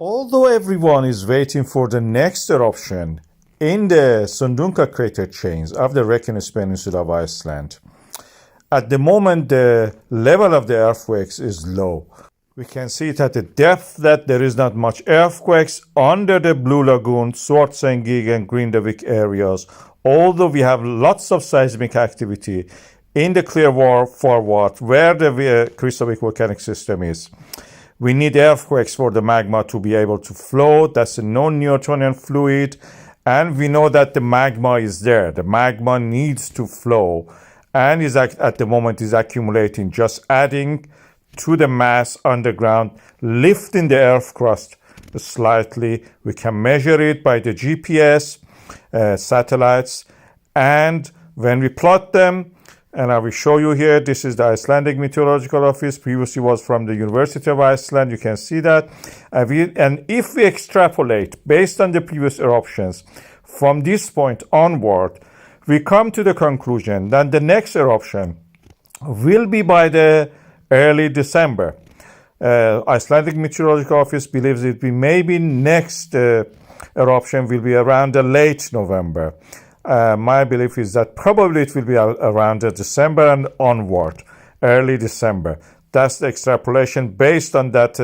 Although everyone is waiting for the next eruption in the Sundhnúka crater chains of the Reykjanes Peninsula of Iceland, at the moment the level of the earthquakes is low. We can see it at the depth that there is not much earthquakes under the Blue Lagoon, Svartsengi and Grindavik areas, although we have lots of seismic activity in the clear forward where the Kristavik volcanic system is. We need earthquakes for the magma to be able to flow. That's a non-Newtonian fluid. And we know that the magma is there. The magma needs to flow. And is at the moment is accumulating, just adding to the mass underground, lifting the earth crust slightly. We can measure it by the GPS satellites. And when we plot them, and I will show you here, this is the Icelandic Meteorological Office. Previously was from the University of Iceland. You can see that. And if we extrapolate based on the previous eruptions from this point onward, we come to the conclusion that the next eruption will be by the early December. Icelandic Meteorological Office believes it will be maybe next eruption will be around the late November. My belief is that probably it will be around December and onward, early December. That's the extrapolation based on that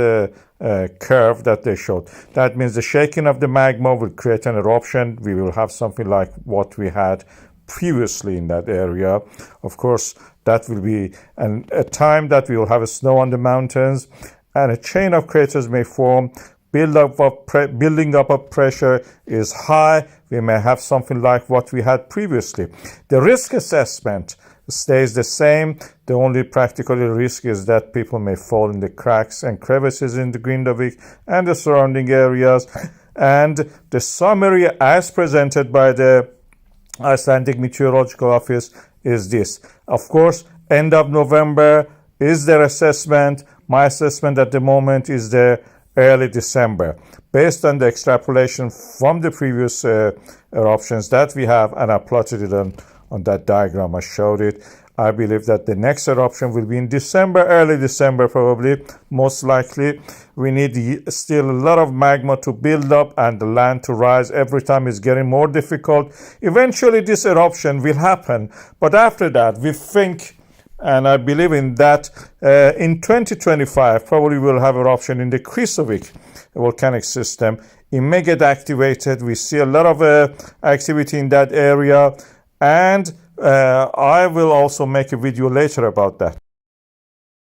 curve that they showed. That means the shaking of the magma will create an eruption. We will have something like what we had previously in that area. Of course, that will be a time that we will have snow on the mountains and a chain of craters may form. Building up of pressure is high. We may have something like what we had previously. The risk assessment stays the same. The only practical risk is that people may fall in the cracks and crevices in the Grindavik and the surrounding areas. And the summary as presented by the Icelandic Meteorological Office is this. Of course, end of November is their assessment. My assessment at the moment is the early December, based on the extrapolation from the previous eruptions that we have, and I plotted it on that diagram. I showed it. I believe that the next eruption will be in December, early December probably, most likely. We need still a lot of magma to build up and the land to rise. Every time it's getting more difficult. Eventually this eruption will happen, but after that we think, and I believe in that, in 2025, probably we'll have eruption in the Kristavik volcanic system. It may get activated. We see a lot of activity in that area. And I will also make a video later about that.